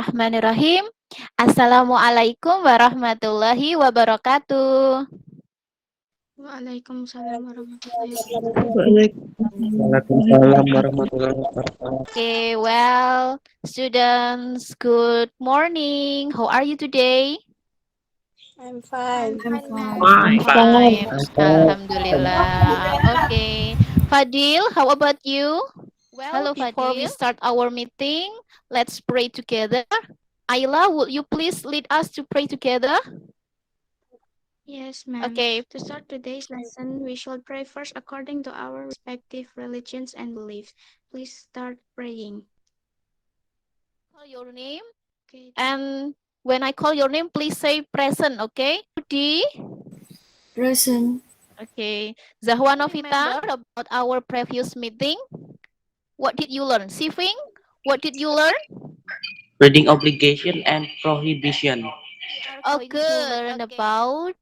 Bismillahirrahmanirrahim. Assalamualaikum warahmatullahi wabarakatuh. Waalaikumsalam warahmatullahi wabarakatuh. Waalaikumsalam warahmatullahi wabarakatuh. Okay, well, students, good morning. How are you today? I'm fine. Fine. Fine. Fine. Alhamdulillah. Okay. Fadil, how about you? Well, Hello, before we Fadil. start our meeting, let's pray together. Ayla, would you please lead us to pray together? Yes, ma'am. Okay. To start today's lesson, we shall pray first according to our respective religions and beliefs. Please start praying. Call your name, Okay. and when I call your name, please say present, okay? Di. Present. Okay. Zahwa Novita, Remember about our previous meeting. What did you learn? Sifing, what did you learn? Reading obligation and prohibition. We are going to learn about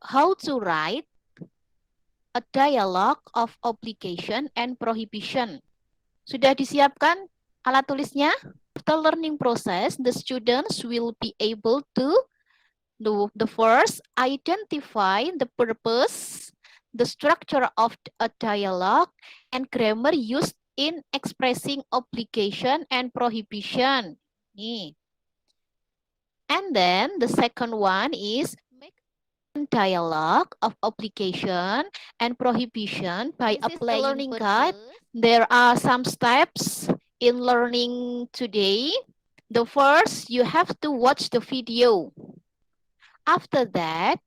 how to write a dialogue of obligation and prohibition. Sudah disiapkan alat tulisnya? After learning process, the students will be able to do the first, identify the purpose, the structure of a dialogue, and grammar used in expressing obligation and prohibition. Nih. And then the second one is make a dialogue of obligation and prohibition by applying learning guide. There are some steps in learning today. The first, you have to watch the video. After that,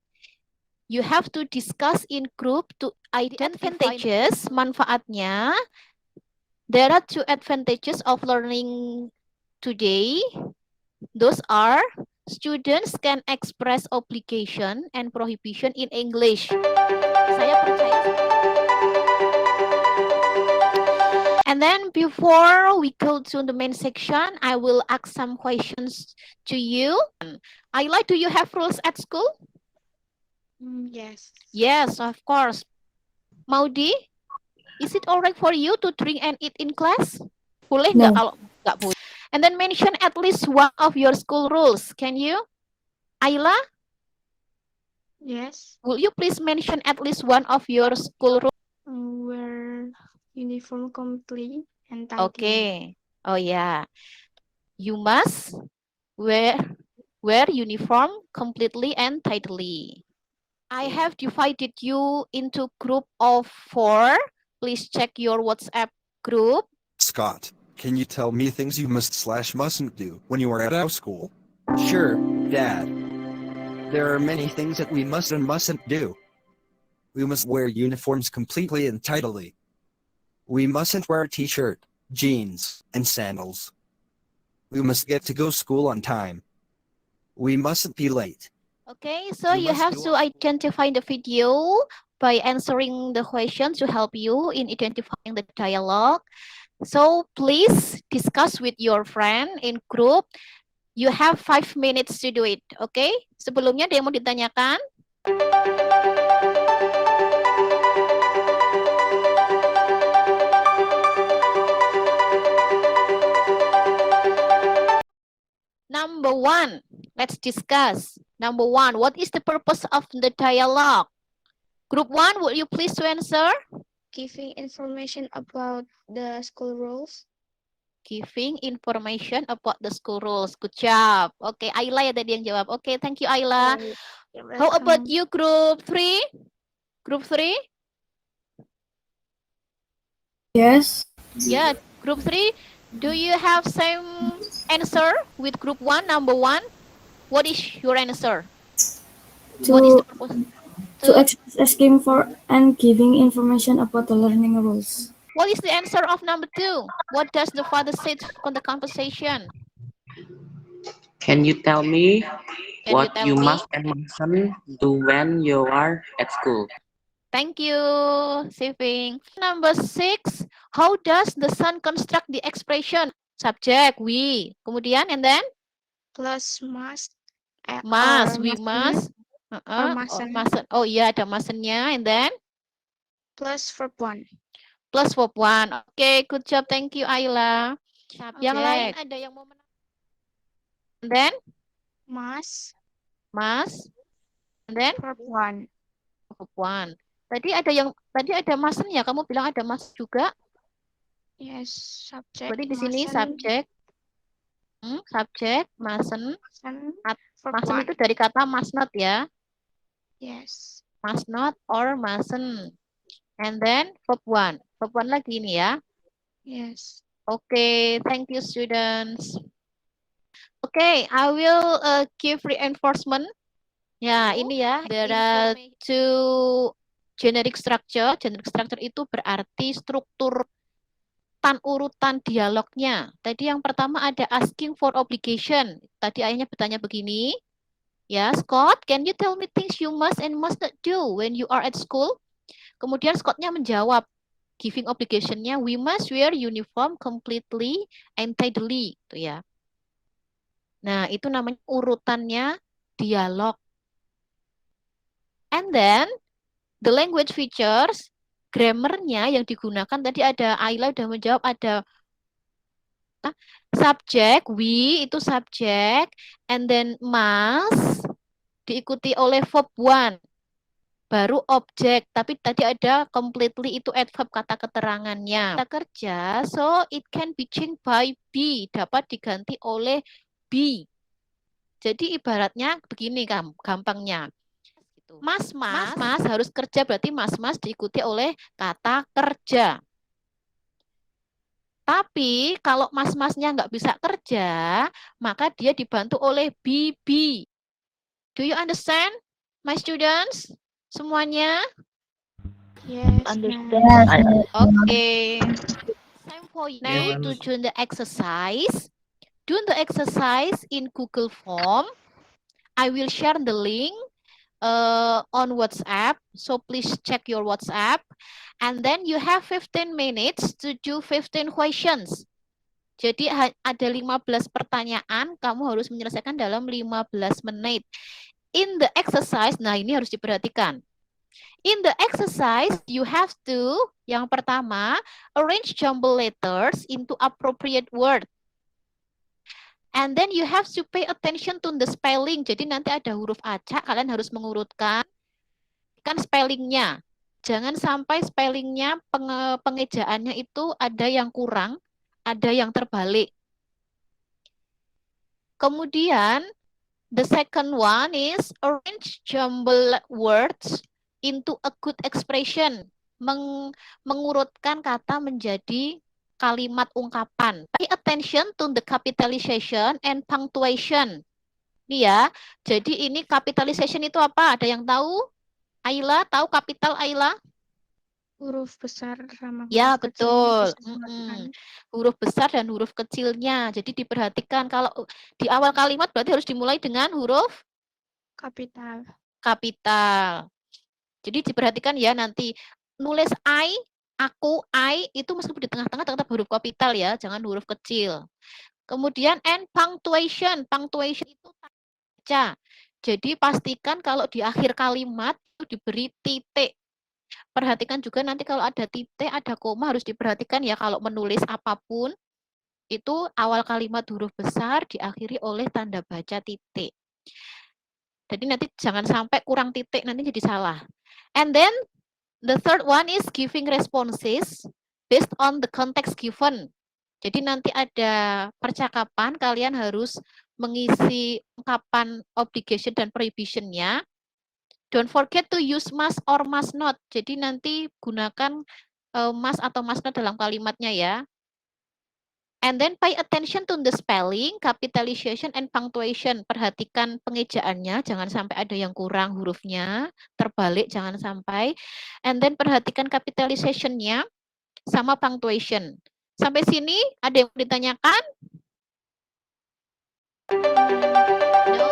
you have to discuss in group to identify advantages, manfaatnya. There are two advantages of learning today. Those are students can express obligation and prohibition in English. Saya percaya. And then before we go to the main section, I will ask some questions to you. Ayla, do you have rules at school? Yes. Yes, of course. Maudi, is it alright for you to drink and eat in class? Boleh nggak No. kalau nggak boleh? And then mention at least one of your school rules. Can you? Ayla, Yes. will you please mention at least one of your school rules? Wear uniform completely and tightly. Okay. Oh yeah. You must wear uniform completely and tightly. I have divided you into group of 4. Please check your WhatsApp group. Scott, can you tell me things you mustn't do when you are at our school? Sure, Dad. There are many things that we must and mustn't do. We must wear uniforms completely and tightly. We mustn't wear a t-shirt, jeans, And sandals. We must get to go school on time. we mustn't be late. Okay, so You you must have do to identify the video by answering the questions to help you in identifying the dialogue. So please discuss with your friend in group. You have 5 minutes to do it, okay? Sebelumnya ada yang mau ditanyakan? Number 1, let's discuss. Number 1, what is the purpose of the dialogue? Group 1, would you please to answer? Giving information about the school rules. Giving information about the school rules. Good job. Okay, Ayla ya tadi yang jawab. Okay, thank you Ayla. How about you, group 3? Group 3? Yes. Yeah, group 3. Do you have same answer with group 1, number 1? What is your answer? What is the purpose? To express asking for and giving information about the learning rules. What is the answer of number 2? What does the father say on the conversation? Can you tell me Can what tell you me? must and mustn't do when you are at school? Thank you, Sifing. Number 6, how does the son construct the expression? Subject, we. Kemudian, and then? Plus must. Must, or we must. mustn't. Oh iya, ada mustn't-nya, and then? Plus verb 1. Plus verb 1. Oke, good job. Thank you, Ayla. Yang lain ada yang mau menambah? And then Must. and then Verb 1. verb 1. Tadi ada mustn't ya, kamu bilang ada must juga. Yes, subject. Berarti di sini mustn't, subject, mustn't. verb Mustn't 1. itu dari kata must not ya. Yes. Must not or mustn't. And then verb 1. Verb 1 lagi ini ya. Yes. Okay, thank you students. Okay, I will give reinforcement. Ya, ini ya. There are two generic structure. Generic structure itu berarti struktur urutan dialognya. Tadi yang pertama ada asking for obligation. Tadi ayahnya bertanya begini. Ya, Scott, can you tell me things you must and must not do when you are at school? Kemudian Scottnya menjawab, giving obligation-nya, we must wear uniform completely and tidily. Itu ya. Nah, itu namanya urutannya dialog. And then, the language features, grammar-nya yang digunakan, tadi ada Ayla udah menjawab, ada subject, we itu subject, and then must, diikuti oleh verb 1. Baru objek, tapi tadi ada completely itu adverb kata keterangannya. Kata kerja, so it can be changed by be, dapat diganti oleh be. Jadi ibaratnya begini gampangnya. Mas harus kerja, berarti mas diikuti oleh kata kerja. Tapi kalau mas-masnya nggak bisa kerja, maka dia dibantu oleh be. Do you understand, my students? Semuanya? Yes. Understand. Okay. Time for you to join the exercise. Do the exercise in Google Form. I will share the link on WhatsApp. So please check your WhatsApp. And then you have 15 minutes to do 15 questions. Jadi ada 15 pertanyaan, kamu harus menyelesaikan dalam 15 menit. In the exercise, nah ini harus diperhatikan. In the exercise, you have to, yang pertama, arrange jumble letters into appropriate word. And then you have to pay attention to the spelling. Jadi nanti ada huruf acak, kalian harus mengurutkan spellingnya. Jangan sampai spellingnya, pengejaannya itu ada yang kurang, ada yang terbalik. Kemudian, the second one is arrange jumble words into a good expression, mengurutkan kata menjadi kalimat ungkapan. Pay attention to the capitalization and punctuation. Ini ya, jadi ini capitalization itu apa? Ada yang tahu? Ayla, tahu kapital Ayla? Huruf besar sama huruf ya, kecil. betul. Huruf besar dan huruf kecilnya. Jadi diperhatikan kalau di awal kalimat berarti harus dimulai dengan huruf Kapital. Jadi diperhatikan ya nanti nulis I, aku, I itu meskipun di tengah-tengah tetap huruf kapital ya, jangan huruf kecil. Kemudian and punctuation. Punctuation itu baca. Jadi pastikan kalau di akhir kalimat itu diberi titik. Perhatikan juga nanti kalau ada titik, ada koma harus diperhatikan ya kalau menulis apapun itu awal kalimat huruf besar diakhiri oleh tanda baca titik. Jadi nanti jangan sampai kurang titik, nanti jadi salah. And then the third one is giving responses based on the context given. Jadi nanti ada percakapan, kalian harus mengisi ungkapan obligation dan prohibition-nya. Don't forget to use must or must not. Jadi nanti gunakan must atau must not dalam kalimatnya ya. And then pay attention to the spelling, capitalization, and punctuation. Perhatikan pengejaannya, jangan sampai ada yang kurang hurufnya, terbalik jangan sampai. And then perhatikan capitalization-nya sama punctuation. Sampai sini ada yang ditanyakan? No?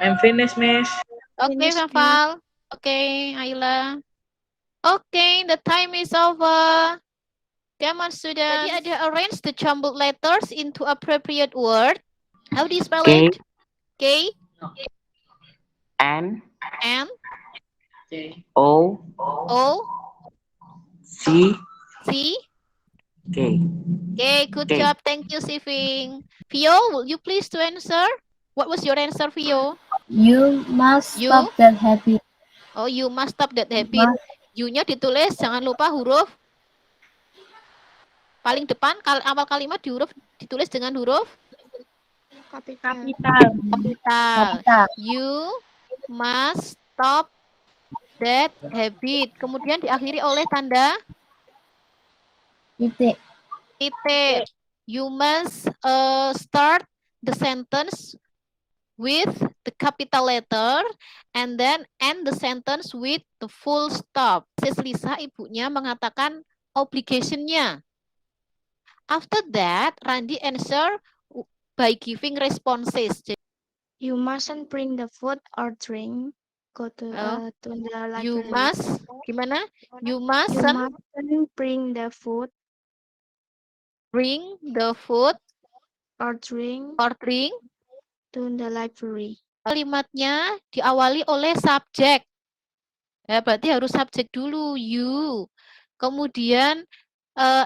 I'm finished, Miss. Okay, Finish, Come on, students. Tadi ada arrange the jumbled letters into appropriate word. How do you spell K. it? K N N O O C C. K. Okay, good K. job. Thank you, Sifing. Vio, will you please to answer? What was your answer, Vio? You must You? stop that habit. Oh, you must stop that habit. You-nya ditulis, jangan lupa huruf paling depan, awal kalimat ditulis dengan huruf Capital. kapital. You must stop that habit. Kemudian diakhiri oleh tanda Titik. titik. You must start the sentence with the capital letter and then end the sentence with the full stop. Sis Lisa, ibunya mengatakan obligation-nya. After that, Randi answer by giving responses. You mustn't bring the food or drink. Go to the library. You must, gimana? You You mustn't mustn't bring the food bring the food or drink or drink. to the library. Kalimatnya diawali oleh subjek. Ya, berarti harus subjek dulu, you. Kemudian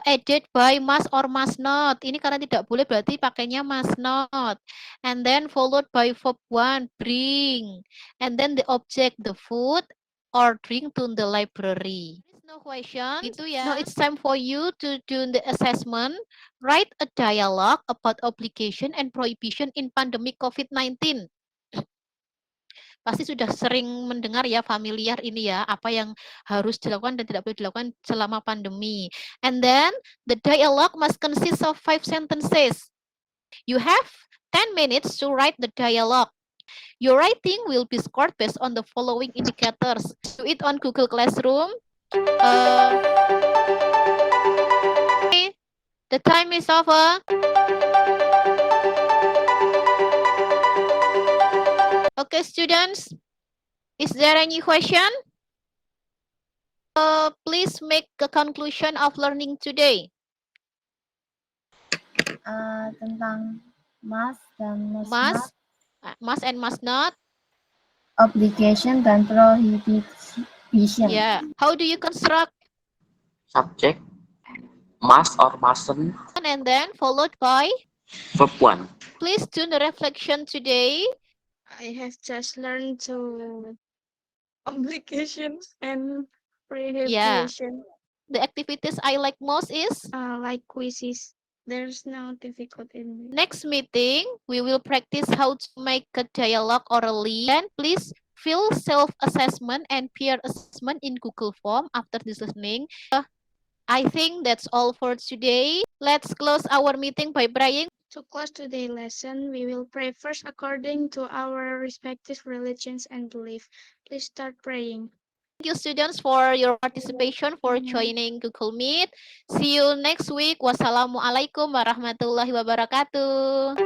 added by must or must not. Ini karena tidak boleh berarti pakainya must not. And then followed by verb 1, bring. And then the object, the food or drink to the library. No question. Gitu ya. Now it's time for you to do the assessment. Write a dialogue about obligation and prohibition in pandemic COVID-19. Pasti sudah sering mendengar ya, familiar ini ya, apa yang harus dilakukan dan tidak boleh dilakukan selama pandemi. And then the dialogue must consist of 5 sentences. You have 10 minutes to write the dialogue. Your writing will be scored based on the following indicators. Do it on Google Classroom. Okay. The time is over. Okay, students, is there any question? Please make a conclusion of learning today. Tentang must dan Must and must not. obligation dan prohibition. Yeah. How do you construct? Subject must or mustn't. And then followed by? Verb 1. Please do the reflection today. I have just learned to obligations and prohibition. The activities I like most is? Like quizzes. There's no difficult in it. Next meeting, we will practice how to make a dialogue orally. And please fill self-assessment and peer assessment in Google Form after this listening. I think that's all for today. Let's close our meeting by praying. To close today's lesson, we will pray first according to our respective religions and beliefs. Please start praying. Thank you, students, for your participation, for joining Google Meet. See you next week. Wassalamualaikum warahmatullahi wabarakatuh.